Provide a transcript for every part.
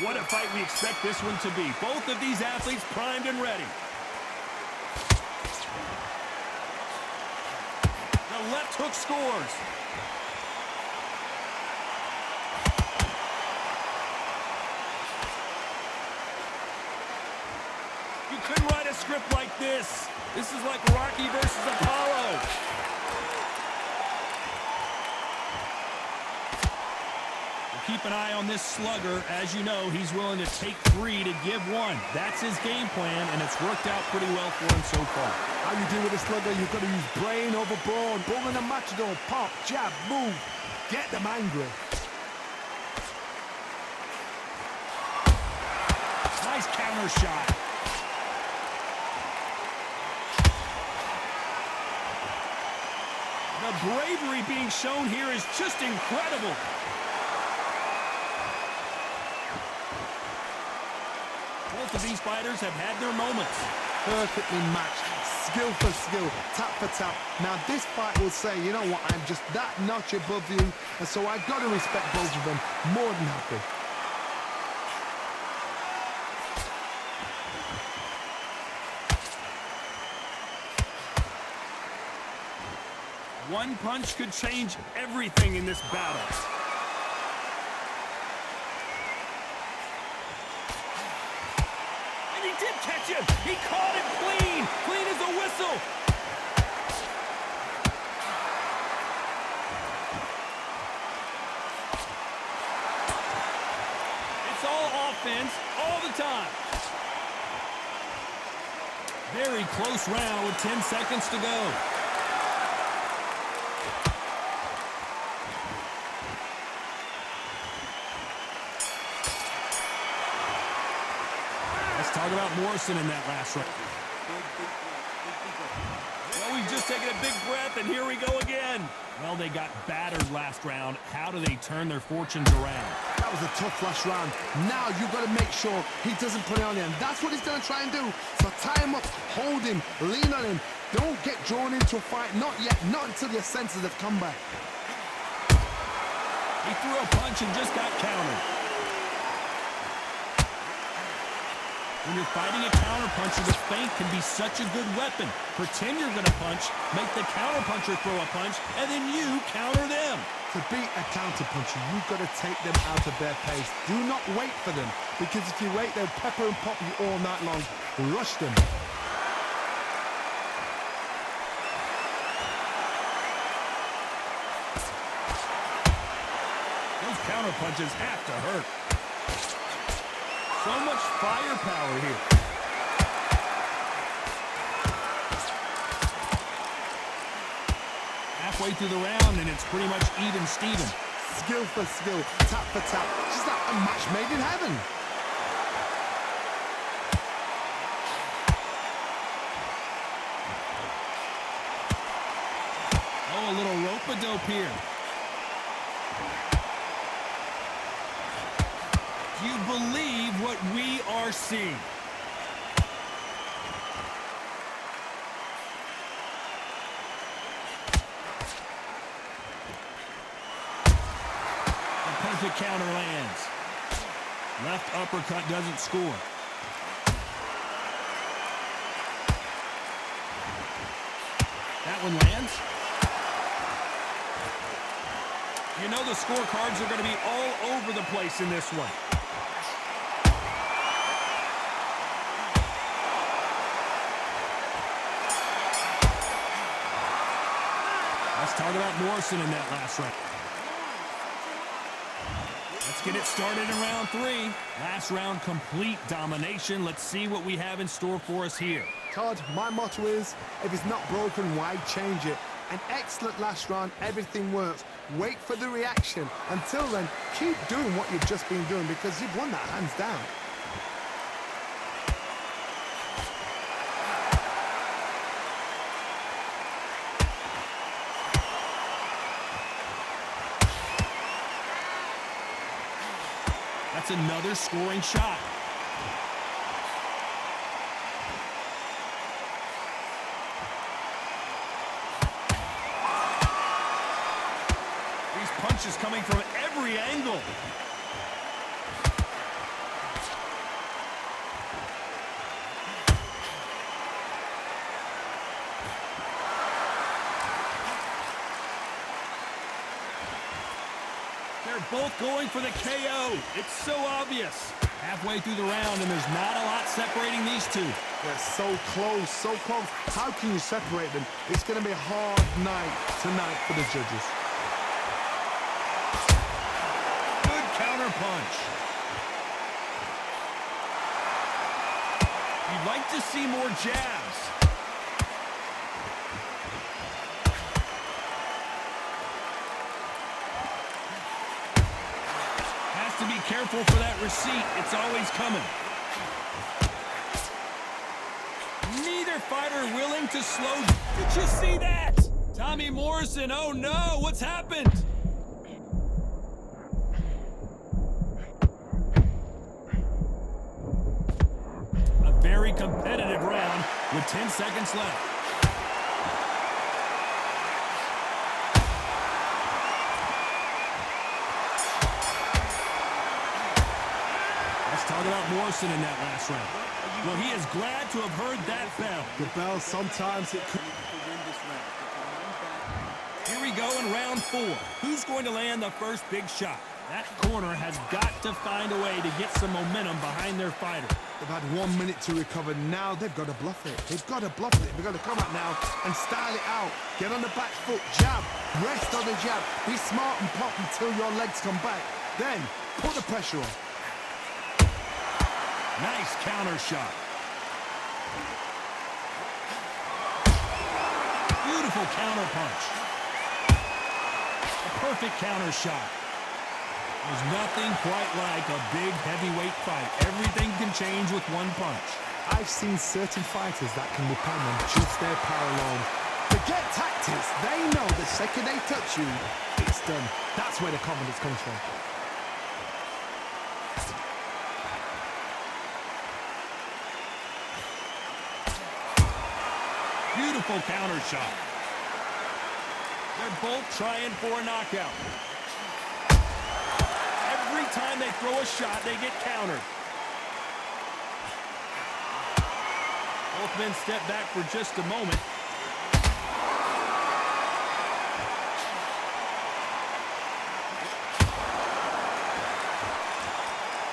What a fight we expect this one to be. Both of these athletes primed and ready. The left hook scores. You couldn't write a script like this. This is like Rocky versus Apollo. Keep an eye on this slugger. As you know, he's willing to take 3 to give 1. That's his game plan, and it's worked out pretty well for him so far. How you deal with a slugger, you've got to use brain over brawn. Bull in a matador, pop, jab, move. Get them angry. Nice counter shot. The bravery being shown here is just incredible. Both of these fighters have had their moments. Perfectly matched, skill for skill, tap for tap. Now this fight will say, you know what, I'm just that notch above you, and so I've got to respect both of them. More than happy. One punch could change everything in this battle. Did catch him. He caught it clean. Clean as a whistle. It's all offense all the time. Very close round with 10 seconds to go. Talk about Morrison in that last round. Well, we've just taken a big breath, and here we go again. Well, they got battered last round. How do they turn their fortunes around? That was a tough last round. Now you've got to make sure he doesn't put it on him. That's what he's going to try and do. So tie him up, hold him, lean on him. Don't get drawn into a fight. Not yet. Not until your senses have come back. He threw a punch and just got countered. When you're fighting a counterpuncher, the feint can be such a good weapon. Pretend you're going to punch, make the counterpuncher throw a punch, and then you counter them. To beat a counterpuncher, you've got to take them out of their pace. Do not wait for them, because if you wait, they'll pepper and pop you all night long. Rush them. Those counterpunches have to hurt. So much firepower here. Halfway through the round, and it's pretty much even Steven. Skill for skill, tap for tap. Just like a match made in heaven. Oh, a little rope-a-dope here. Do you believe what we are seeing? The perfect counter lands. Left uppercut doesn't score. That one lands. You know the scorecards are going to be all over the place in this one. Let's talk about Morrison in that last round. Let's get it started in round 3. Last round, complete domination. Let's see what we have in store for us here. Todd, my motto is, if it's not broken, why change it? An excellent last round, everything works. Wait for the reaction. Until then, keep doing what you've just been doing, because you've won that hands down. That's another scoring shot. These punches coming from every angle. both going for the KO. It's so obvious. Halfway through the round, and there's not a lot separating these two. They're so close, so close. How can you separate them? It's going to be a hard night tonight for the judges. Good counter punch. You'd like to see more jabs. To be careful for that receipt. It's always coming. Neither fighter willing to slow. Did you see that? Tommy Morrison, oh no, what's happened? A very competitive round with 10 seconds left. Talk about Morrison in that last round. Well, he is glad to have heard that bell. The bell, sometimes it could win this round. Here we go in round 4. Who's going to land the first big shot? That corner has got to find a way to get some momentum behind their fighter. They've had 1 minute to recover. Now they've got to bluff it. They've got to bluff it. They've got to come out now and style it out. Get on the back foot, jab, rest on the jab. Be smart and pop until your legs come back. Then put the pressure on. Nice counter shot. Beautiful counter punch. A perfect counter shot. There's nothing quite like a big heavyweight fight. Everything can change with one punch. I've seen certain fighters that can depend on just their power alone. Forget tactics. They know the second they touch you, it's done. That's where the confidence comes from. Beautiful counter shot. They're both trying for a knockout. Every time they throw a shot, they get countered. Both men step back for just a moment.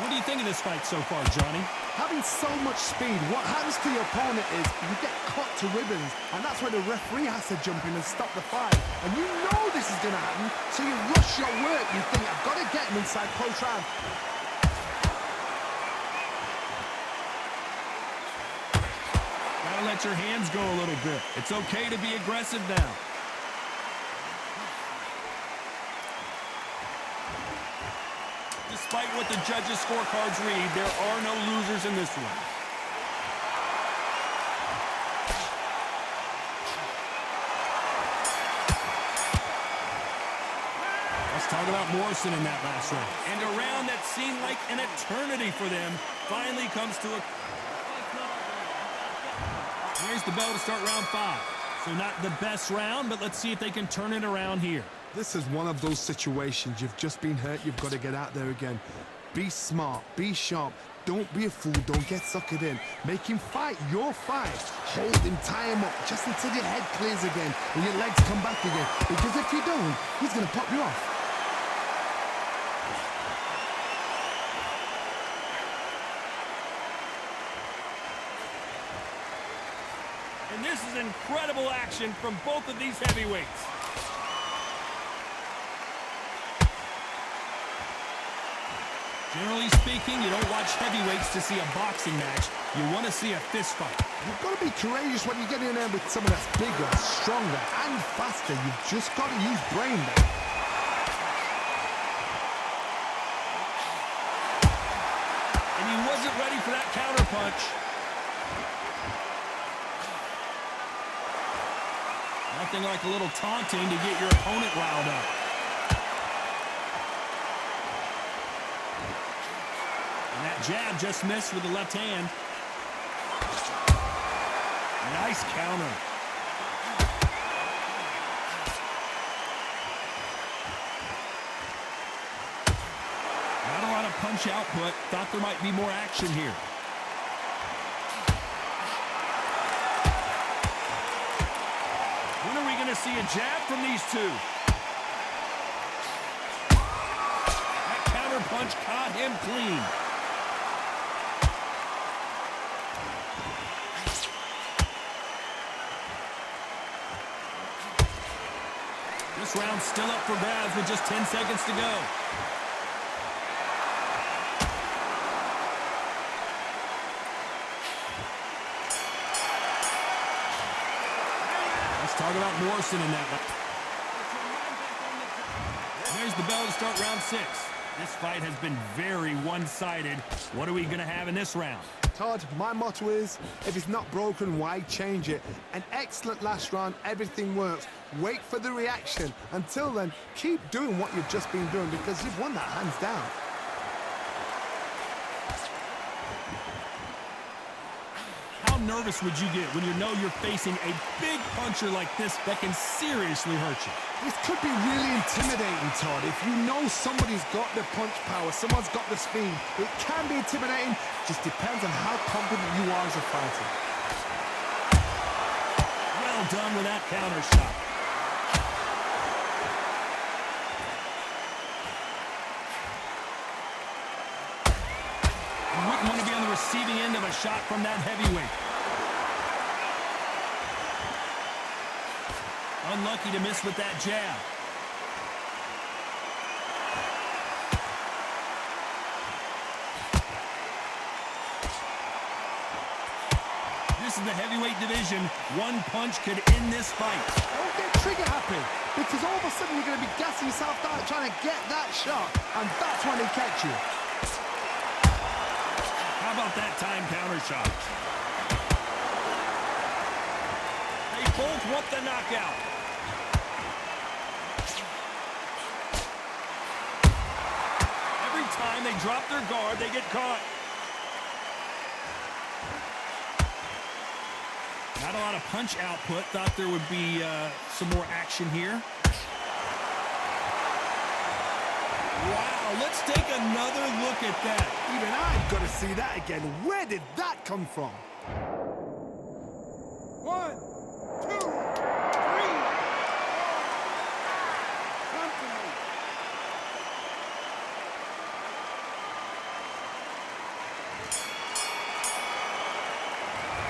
What do you think of this fight so far, Johnny? Having so much speed, what happens to your opponent is you get cut to ribbons, and that's where the referee has to jump in and stop the fight. And you know this is going to happen, so you rush your work. You think, I've got to get him inside close round. Gotta let your hands go a little bit. It's okay to be aggressive now. Despite what the judges' scorecards read, there are no losers in this one. Let's talk about Morrison in that last round. And a round that seemed like an eternity for them finally comes to a... Here's the bell to start round 5. So not the best round, but let's see if they can turn it around here. This is one of those situations. You've just been hurt. You've got to get out there again. Be smart. Be sharp. Don't be a fool. Don't get suckered in. Make him fight your fight. Hold him, tie him up, just until your head clears again and your legs come back again. Because if you don't, he's going to pop you off. And this is incredible action from both of these heavyweights. Generally speaking, you don't watch heavyweights to see a boxing match. You want to see a fist fight. You've got to be courageous when you get in there with someone that's bigger, stronger, and faster. You've just got to use brain there. And he wasn't ready for that counter punch. Nothing like a little taunting to get your opponent riled up. And that jab just missed with the left hand. Nice counter. Not a lot of punch output. Thought there might be more action here. When are we going to see a jab from these two? counterpunch caught him clean. This round's still up for grabs with just 10 seconds to go. Let's talk about Morrison in that round. There's the bell to start round 6. This fight has been very one-sided. What are we going to have in this round? Todd, my motto is, if it's not broken, why change it? An excellent last round, everything works. Wait for the reaction. Until then, keep doing what you've just been doing because you've won that hands down. How nervous would you get when you know you're facing a big puncher like this that can seriously hurt you? This could be really intimidating, Todd. If you know somebody's got the punch power, someone's got the speed, it can be intimidating. Just depends on how confident you are as a fighter. Well done with that counter shot. You wouldn't want to be on the receiving end of a shot from that heavyweight. Unlucky to miss with that jab. This is the heavyweight division. One punch could end this fight. Don't get trigger happy, because all of a sudden you're going to be gassing yourself down trying to get that shot, and that's when they catch you. How about that time counter shot? They both want the knockout. Every time they drop their guard, they get caught. Not a lot of punch output. Thought there would be some more action here. Wow, let's take another look at that. Even I've got to see that again. Where did that come from? 1, 2, 3, 4. Come to me.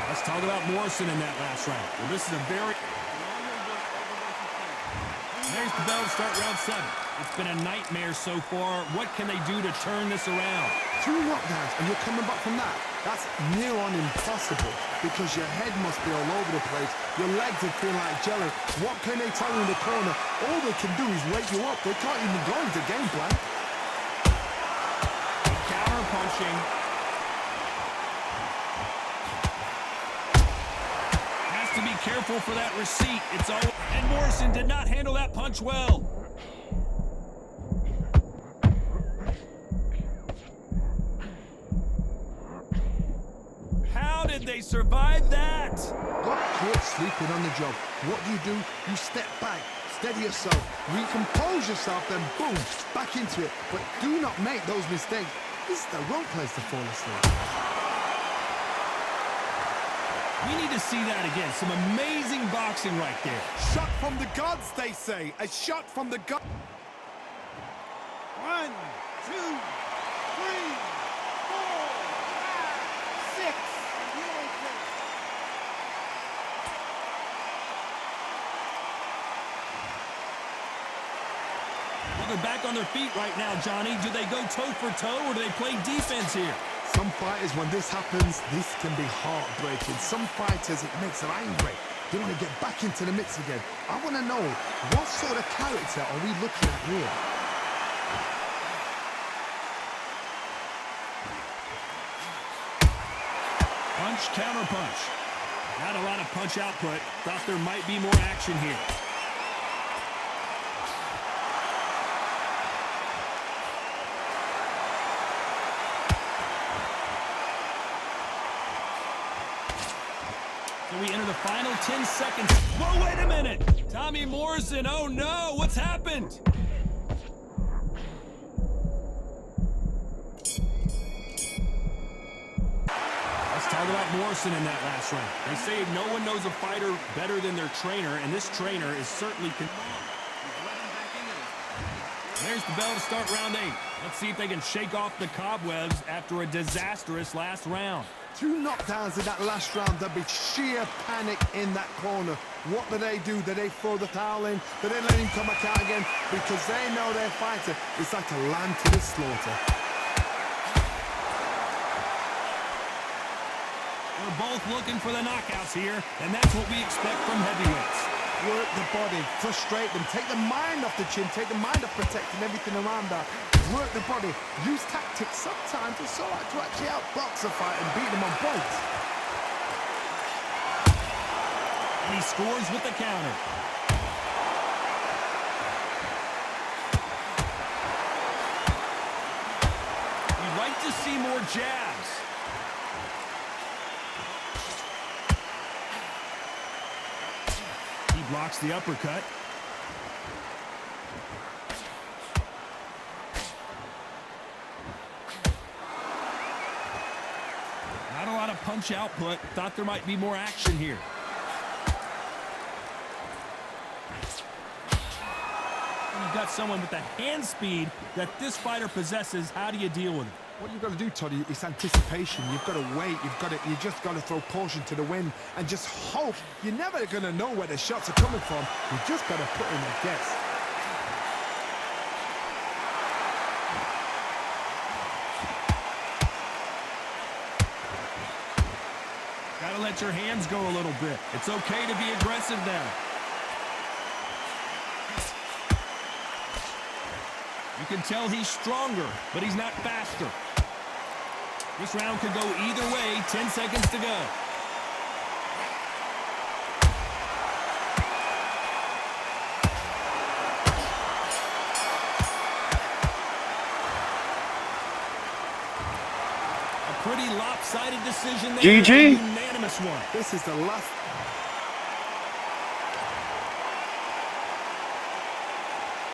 Let's talk about Morrison in that last round. Well, this is a very... There's the bell to start round 7. It's been a nightmare so far. What can they do to turn this around? 2 knockdowns and you're coming back from that. That's near on impossible because your head must be all over the place. Your legs are feeling like jelly. What can they tell you in the corner? All they can do is wake you up. They can't even go into game plan. Counter punching. Has to be careful for that receipt. It's all... And Morrison did not handle that punch well. How did they survive that? Got caught sleeping on the job. What do? You step back, steady yourself, recompose yourself, then boom, back into it. But do not make those mistakes. This is the wrong place to fall asleep. We need to see that again. Some amazing boxing right there. Shot from the gods, they say. A shot from the gods. 1, 2, 3, 4, 5, 6. Well, they're back on their feet right now, Johnny. Do they go toe for toe or do they play defense here? Some fighters, when this happens, this can be heartbreaking. Some fighters, it makes them angry. They want to get back into the mix again. I want to know, what sort of character are we looking at here? Punch, counter punch. Not a lot of punch output. Thought there might be more action here. So we enter the final 10 seconds. Whoa, wait a minute! Tommy Morrison, oh no, what's happened? Let's talk about Morrison in that last round. They say no one knows a fighter better than their trainer, and this trainer is certainly... There's there's the bell to start round 8. Let's see if they can shake off the cobwebs after a disastrous last round. 2 knockdowns in that last round. There'll be sheer panic in that corner. What do? Do they throw the towel in? Do they let him come back out again? Because they know their fighter is like a lamb to the slaughter. We're both looking for the knockouts here, and that's what we expect from heavyweights. Work the body, frustrate them, take the mind off the chin, take the mind off protecting everything around that. Work the body, use tactics. Sometimes it's all right to actually outbox a fight and beat them on points. And he scores with the counter. You'd like to see more jabs. He blocks the uppercut. Not a lot of punch output. Thought there might be more action here. When you've got someone with the hand speed that this fighter possesses, how do you deal with it? What you've got to do, Toddy, is anticipation. You've got to wait. You just got to throw caution to the wind and just hope. You're never going to know where the shots are coming from. You just got to put in a guess. Got to let your hands go a little bit. It's okay to be aggressive now. You can tell he's stronger, but he's not faster. This round could go either way. 10 seconds to go. A pretty lopsided decision there. GG. A unanimous one. This is the last